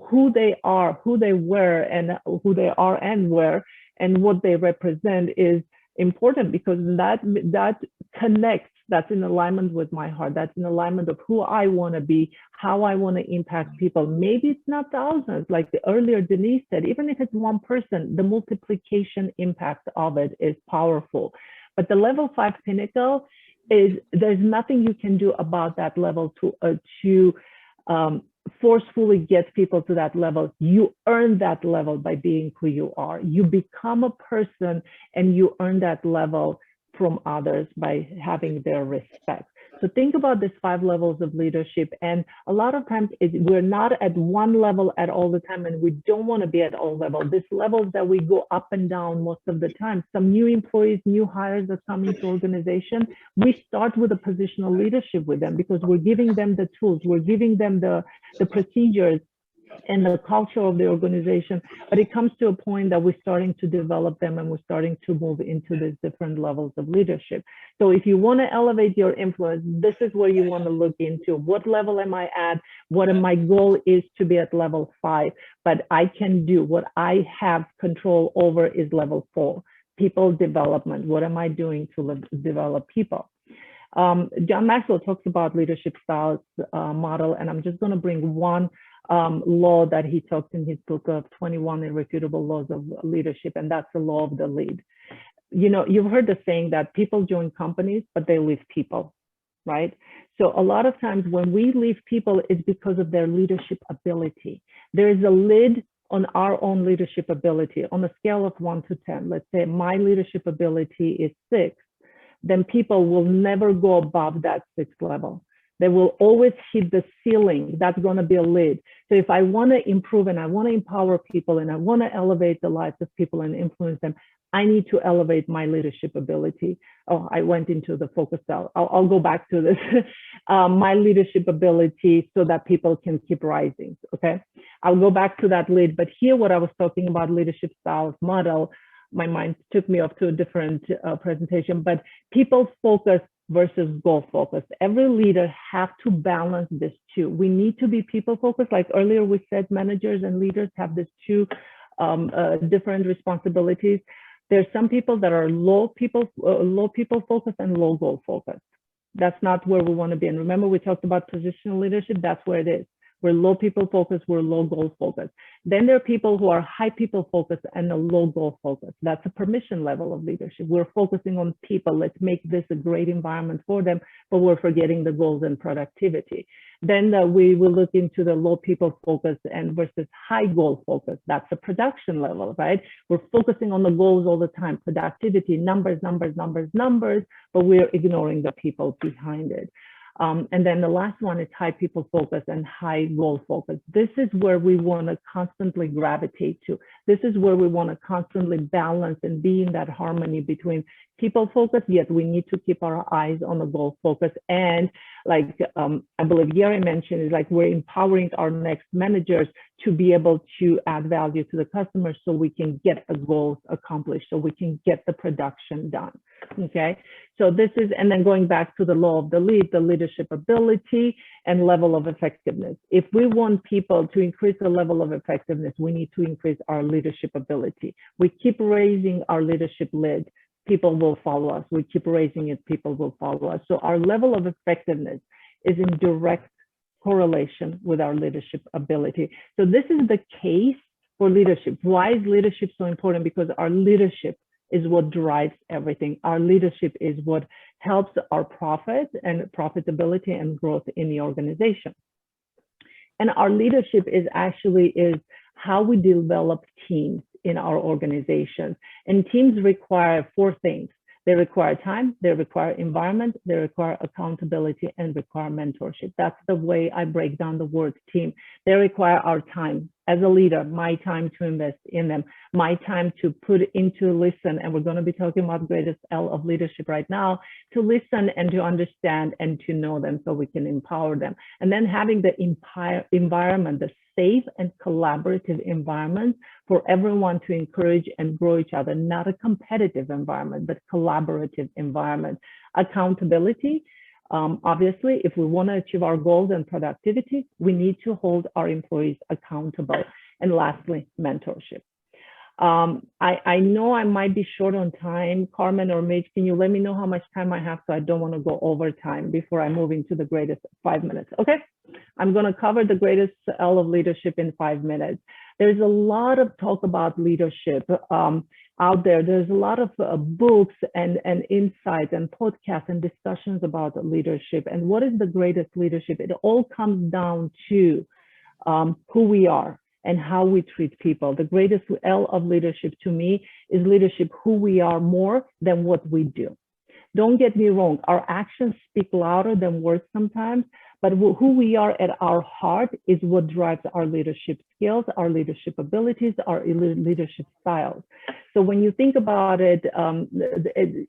[SPEAKER 2] who they are, who they were, and who they are and were, and what they represent is important, because that connects. That's in alignment with my heart. That's in alignment of who I want to be, how I want to impact people. Maybe it's not thousands, like earlier Denise said, even if it's one person, the multiplication impact of it is powerful. But the level 5 pinnacle is, there's nothing you can do about that level to forcefully get people to that level. You earn that level by being who you are. You become a person and you earn that level from others by having their respect. So think about these 5 levels of leadership. And a lot of times we're not at one level at all the time, and we don't want to be at all levels. These levels that we go up and down most of the time. Some new employees, new hires that come into organization, we start with a positional leadership with them because we're giving them the tools, we're giving them the procedures and the culture of the organization. But it comes to a point that we're starting to develop them and we're starting to move into these different levels of leadership. So if you want to elevate your influence, this is where you want to look into. What level am I at? What my goal is to be at level 5, but I can do what I have control over is level 4, people development. What am I doing to develop people? John Maxwell talks about leadership styles model, and I'm just going to bring one law that he talks in his book of 21 Irrefutable Laws of Leadership, and that's the law of the lead. You know, you've heard the saying that people join companies, but they leave people, right? So a lot of times when we leave people, it's because of their leadership ability. There is a lid on our own leadership ability. On a scale of 1 to 10, let's say my leadership ability is 6, then people will never go above that 6th level. They will always hit the ceiling. That's going to be a lid. So if I want to improve and I want to empower people and I want to elevate the lives of people and influence them, I need to elevate my leadership ability. Oh, I went into the focus cell. I'll go back to this. My leadership ability so that people can keep rising, okay? I'll go back to that lid. But here, what I was talking about, leadership styles model, my mind took me off to a different presentation, but people focus versus goal focused. Every leader have to balance this two. We need to be people focused. Like earlier we said, managers and leaders have these two different responsibilities. There's some people that are low people focused and low goal focused. That's not where we want to be. And remember, we talked about positional leadership. That's where it is. We're low people focused, we're low goal focused. Then there are people who are high people focused and a low goal focused. That's a permission level of leadership. We're focusing on people. Let's make this a great environment for them, but we're forgetting the goals and productivity. Then we will look into the low people focus and versus high goal focus. That's the production level, right? We're focusing on the goals all the time, productivity, numbers, but we're ignoring the people behind it. And then the last one is high people focus and high goal focus. This is where we want to constantly gravitate to. This is where we want to constantly balance and be in that harmony between people focus, yet we need to keep our eyes on the goal focus. And like I believe Yeri mentioned, is like we're empowering our next managers to be able to add value to the customers so we can get the goals accomplished, so we can get the production done. Okay, so this is, and then going back to the law of the lead, the leadership ability and level of effectiveness. If we want people to increase the level of effectiveness, we need to increase our leadership ability. We keep raising our leadership lid, people will follow us. We keep raising it, people will follow us. So our level of effectiveness is in direct correlation with our leadership ability. So this is the case for leadership. Why is leadership so important? Because our leadership is what drives everything. Our leadership is what helps our profit and profitability and growth in the organization. And our leadership is how we develop teams in our organizations. And teams require 4 things. They require time, they require environment, they require accountability, and require mentorship. That's the way I break down the word team. They require our time. As a leader, my time to invest in them, my time to put into listen, and we're going to be talking about greatest L of leadership right now, to listen and to understand and to know them so we can empower them. And then having the environment, the safe and collaborative environment for everyone to encourage and grow each other, not a competitive environment, but collaborative environment. Accountability. Obviously, if we want to achieve our goals and productivity, we need to hold our employees accountable. And lastly, mentorship. I know I might be short on time. Carmen or Mitch, can you let me know how much time I have so I don't want to go over time before I move into the greatest 5 minutes? Okay, I'm going to cover the greatest L of leadership in 5 minutes. There's a lot of talk about leadership out there. There's a lot of books and insights and podcasts and discussions about leadership. And what is the greatest leadership? It all comes down to who we are and how we treat people. The greatest L of leadership to me is leadership, who we are more than what we do. Don't get me wrong, our actions speak louder than words sometimes, but who we are at our heart is what drives our leadership skills, our leadership abilities, our leadership styles. So when you think about it,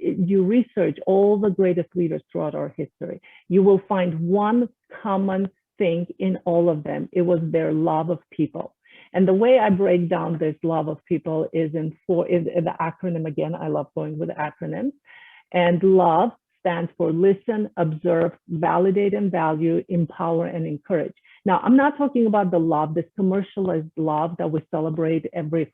[SPEAKER 2] you research all the greatest leaders throughout our history, you will find one common thing in all of them. It was their love of people. And the way I break down this love of people is in the acronym. Again, I love going with acronyms. And LOVE stands for listen, observe, validate and value, empower and encourage. Now, I'm not talking about the love, this commercialized love that we celebrate every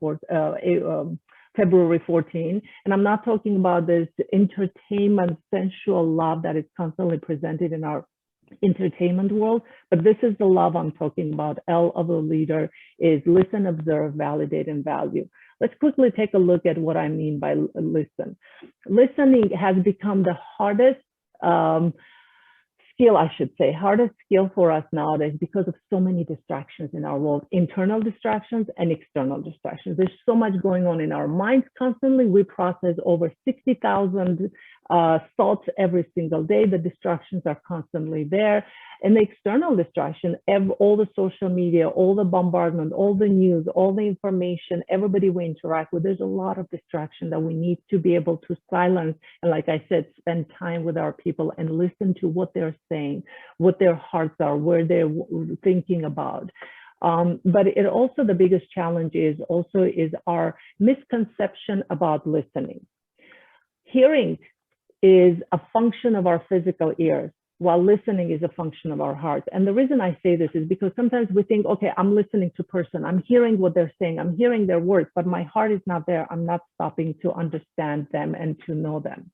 [SPEAKER 2] February 14. And I'm not talking about this entertainment, sensual love that is constantly presented in our entertainment world, but this is the love I'm talking about. L of a leader is listen, observe, validate, and value. Let's quickly take a look at what I mean by listen. Listening has become the hardest skill, I should say, hardest skill for us nowadays because of so many distractions in our world, internal distractions and external distractions. There's so much going on in our minds constantly. We process over 60,000 thoughts every single day. The distractions are constantly there. And the external distraction, all the social media, all the bombardment, all the news, all the information, everybody we interact with, there's a lot of distraction that we need to be able to silence. And like I said, spend time with our people and listen to what they're saying, what their hearts are, where they're thinking about. But it also, the biggest challenge is our misconception about listening. Hearing is a function of our physical ears, while listening is a function of our hearts. And the reason I say this is because sometimes we think, okay, I'm listening to a person, I'm hearing what they're saying, I'm hearing their words, but my heart is not there. I'm not stopping to understand them and to know them.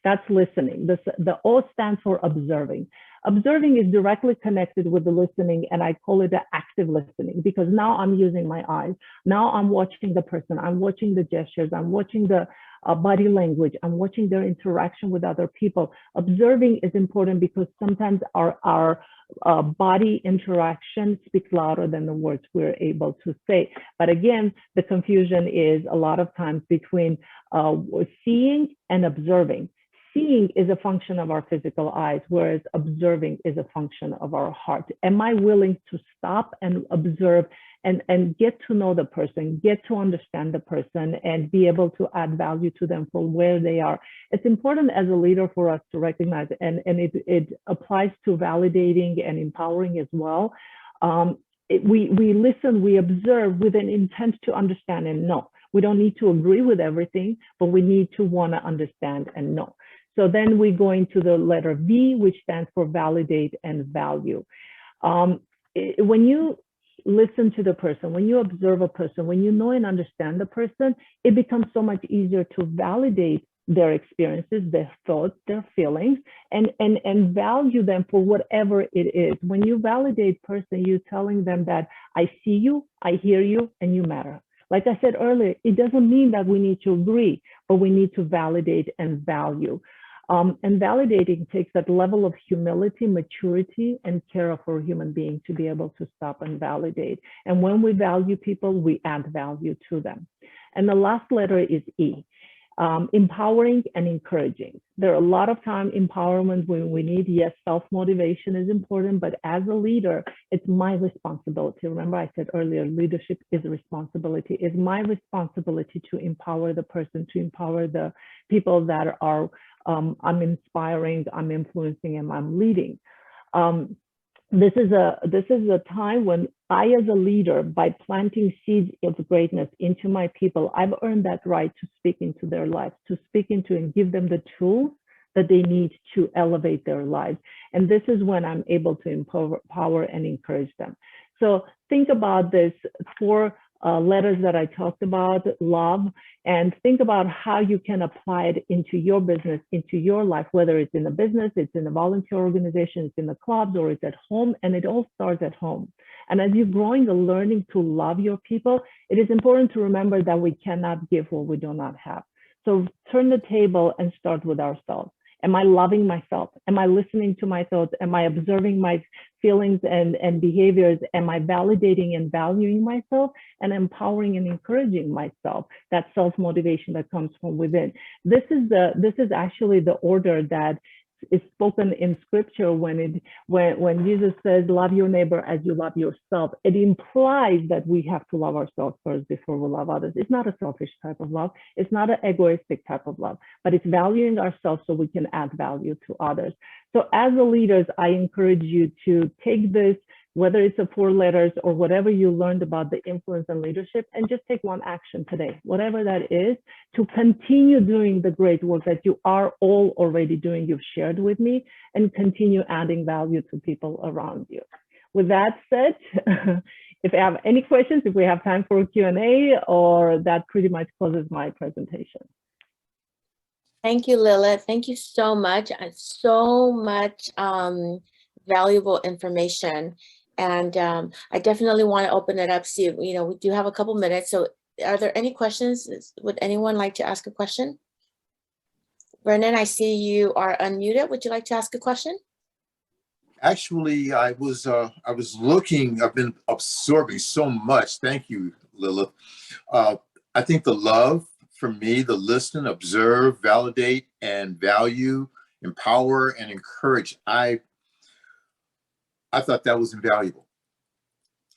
[SPEAKER 2] That's listening. The O stands for observing. Observing is directly connected with the listening, and I call it the active listening, because now I'm using my eyes. Now I'm watching the person. I'm watching the gestures. I'm watching the body language. I'm watching their interaction with other people. Observing is important because sometimes our body interaction speaks louder than the words we're able to say. But again, the confusion is a lot of times between seeing and observing. Seeing is a function of our physical eyes, whereas observing is a function of our heart. Am I willing to stop and observe and get to know the person, get to understand the person, and be able to add value to them for where they are? It's important as a leader for us to recognize, and it applies to validating and empowering as well. We listen, we observe with an intent to understand and know. We don't need to agree with everything, but we need to want to understand and know. So then we go into the letter V, which stands for validate and value. When you listen to the person, when you observe a person, when you know and understand the person, it becomes so much easier to validate their experiences, their thoughts, their feelings, and value them for whatever it is. When you validate person, you're telling them that I see you, I hear you, and you matter. Like I said earlier, it doesn't mean that we need to agree, but we need to validate and value. And validating takes that level of humility, maturity, and care for a human being to be able to stop and validate. And when we value people, we add value to them. And the last letter is E. Empowering and encouraging. There are a lot of time empowerment when we need, yes, self-motivation is important, but as a leader, it's my responsibility. Remember I said earlier, leadership is a responsibility. It's my responsibility to empower the person, to empower the people that are, I'm inspiring, I'm influencing, and I'm leading. This is a time when I, as a leader, by planting seeds of greatness into my people, I've earned that right to speak into their lives, to speak into and give them the tools that they need to elevate their lives. And this is when I'm able to empower and encourage them. So think about this 4 letters that I talked about, love, and think about how you can apply it into your business, into your life, whether it's in a business, it's in a volunteer organization, it's in the clubs, or it's at home, and it all starts at home. And as you're growing and learning to love your people, it is important to remember that we cannot give what we do not have. So turn the table and start with ourselves. Am I loving myself? Am I listening to my thoughts? Am I observing my feelings and behaviors? Am I validating and valuing myself and empowering and encouraging myself? That self-motivation that comes from within. This is actually the order that is spoken in scripture when Jesus says, love your neighbor as you love yourself. It implies that we have to love ourselves first before we love others. It's not a selfish type of love. It's not an egoistic type of love, but it's valuing ourselves so we can add value to others. So as a leaders, I encourage you to take this, whether it's a 4 letters or whatever you learned about the influence and leadership, and just take one action today, whatever that is, to continue doing the great work that you are all already doing, you've shared with me, and continue adding value to people around you. With that said, if you have any questions, if we have time for a Q&A, or that pretty much closes my presentation.
[SPEAKER 1] Thank you, Lilith. Thank you so much. So much valuable information. And I definitely want to open it up. See, we do have a couple minutes. So are there any questions? Would anyone like to ask a question? Vernon, I see you are unmuted. Would you like to ask a question?
[SPEAKER 3] Actually, I was looking, I've been absorbing so much. Thank you, Lilith. I think the love, for me, the listen, observe, validate, and value, empower, and encourage. I thought that was invaluable.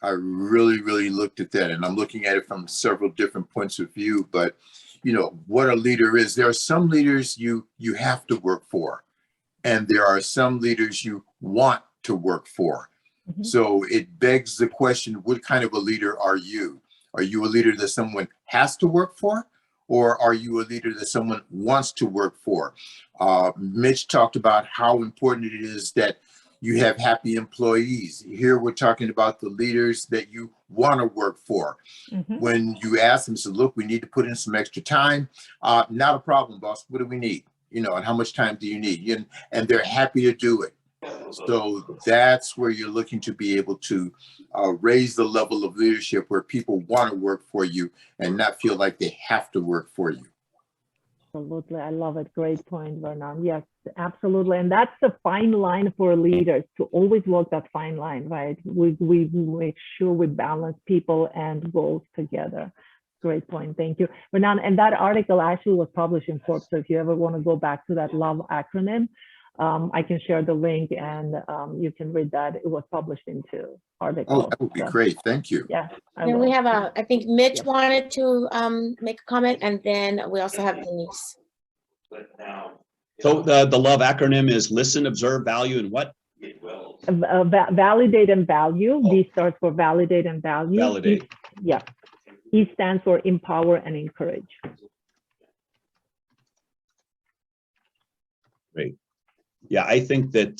[SPEAKER 3] I really, really looked at that, and I'm looking at it from several different points of view. But, what a leader is. There are some leaders you have to work for, and there are some leaders you want to work for. Mm-hmm. So it begs the question, what kind of a leader are you? Are you a leader that someone has to work for? Or are you a leader that someone wants to work for? Mitch talked about how important it is that you have happy employees. Here we're talking about the leaders that you want to work for. Mm-hmm. When you ask them, so look, we need to put in some extra time. Not a problem, boss. What do we need? you know, and how much time do you need? And they're happy to do it. So that's where you're looking to be able to raise the level of leadership where people want to work for you and not feel like they have to work for you.
[SPEAKER 2] Absolutely. I love it. Great point, Vernon. Yes, absolutely. And that's the fine line for leaders, to always walk that fine line, right? We make sure we balance people and goals together. Great point. Thank you, Vernon. And that article actually was published in Forbes. So if you ever want to go back to that LOVE acronym, I can share the link and you can read that. It was published in 2 articles.
[SPEAKER 3] Oh, that would be great. Thank you.
[SPEAKER 2] Yeah.
[SPEAKER 1] And we have I think Mitch
[SPEAKER 2] Yep.
[SPEAKER 1] wanted to make a comment, and then we also have Denise.
[SPEAKER 6] So the LOVE acronym is listen, observe, value, and what?
[SPEAKER 2] Validate and value. V stands for validate and value.
[SPEAKER 6] Validate.
[SPEAKER 2] Yeah. E stands for empower and encourage.
[SPEAKER 6] Great. Yeah, I think that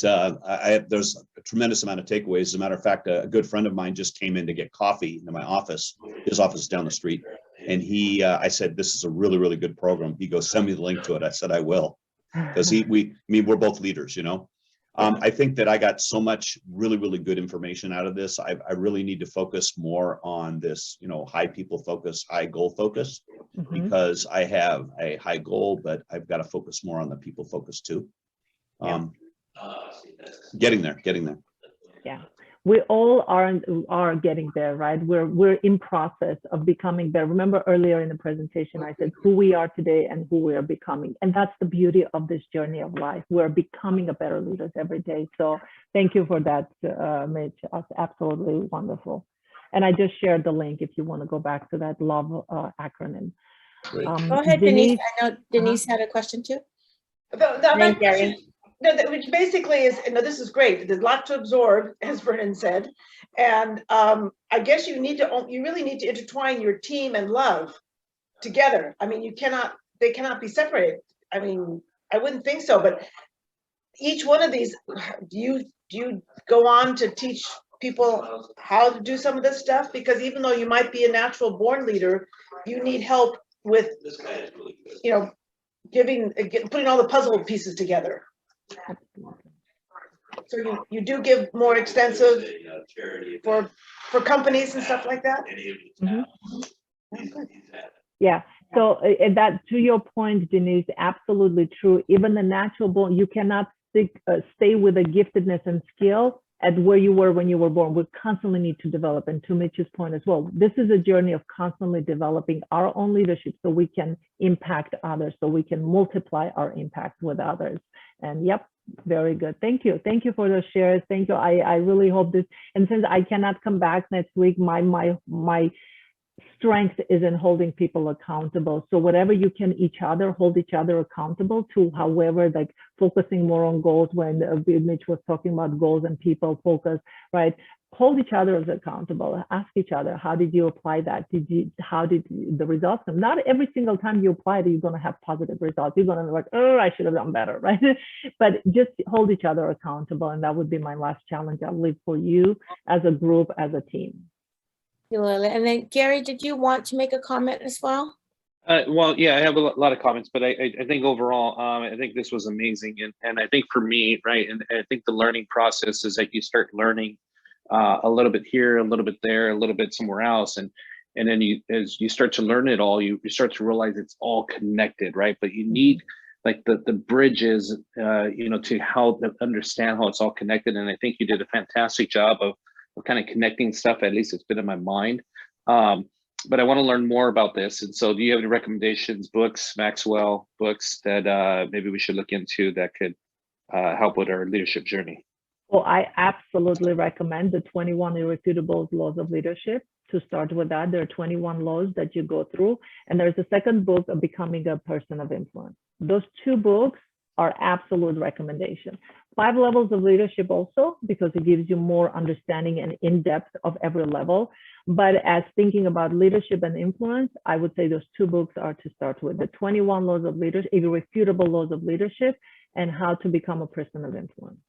[SPEAKER 6] there's a tremendous amount of takeaways. As a matter of fact, a good friend of mine just came in to get coffee in my office. His office is down the street. And I said, this is a really, really good program. He goes, send me the link to it. I said, I will. Because we're both leaders, you know. I think that I got so much really, really good information out of this. I really need to focus more on this, you know, high people focus, high goal focus, because I have a high goal, but I've got to focus more on the people focus too. Getting there.
[SPEAKER 2] Yeah, we all are getting there, right? We're in process of becoming better. Remember earlier in the presentation, I said who we are today and who we are becoming. And that's the beauty of this journey of life. We're becoming a better leaders every day. So thank you for that, Mitch. That's absolutely wonderful. And I just shared the link if you want to go back to that LOVE acronym.
[SPEAKER 1] Go ahead, Denise. I know Denise had a question too.
[SPEAKER 4] My question, which basically is, this is great. There's a lot to absorb, as Vernon said, and I guess you really need to intertwine your team and love together. I mean, they cannot be separated. I mean, I wouldn't think so, but each one of these, do you go on to teach people how to do some of this stuff? Because even though you might be a natural born leader, you need help with, you know, putting all the puzzle pieces together. So you do give more extensive for companies and stuff like that?
[SPEAKER 2] Yeah, so that, to your point, Denise, absolutely true. Even the natural born, you cannot stay with a giftedness and skill at where you were when you were born. We constantly need to develop, and to Mitch's point as well, this is a journey of constantly developing our own leadership so we can impact others, so we can multiply our impact with others. And yep, very good. Thank you. Thank you for the shares. Thank you. I really hope this, and since I cannot come back next week, my strength is in holding people accountable. So whatever you can hold each other accountable to, however, like focusing more on goals when Mitch was talking about goals and people focus, right? Hold each other as accountable. Ask each other, how did you apply that? How did the results come? Not every single time you apply it, you're going to have positive results. You're going to be like, oh, I should have done better, right? But just hold each other accountable. And that would be my last challenge I'll leave for you as a group, as a team.
[SPEAKER 1] And then Gary, did you want to make a comment as well?
[SPEAKER 5] Well, yeah, I have a lot of comments, but I think overall, I think this was amazing. And I think for me, right, and I think the learning process is that you start learning a little bit here, a little bit there, a little bit somewhere else. And then as you start to learn it all, you start to realize it's all connected, right? But you need like the bridges, you know, to understand how it's all connected. And I think you did a fantastic job of kind of connecting stuff. At least it's been in my mind. But I want to learn more about this. And so do you have any recommendations, books, Maxwell books that maybe we should look into that could help with our leadership journey?
[SPEAKER 2] Well, I absolutely recommend the 21 Irrefutable Laws of Leadership. To start with that, there are 21 laws that you go through. And there's a second book of Becoming a Person of Influence. Those 2 books are absolute recommendation. 5 Levels of Leadership also, because it gives you more understanding and in-depth of every level. But as thinking about leadership and influence, I would say those 2 books are to start with: the 21 Laws of Leadership, Irrefutable Laws of Leadership, and How to Become a Person of Influence.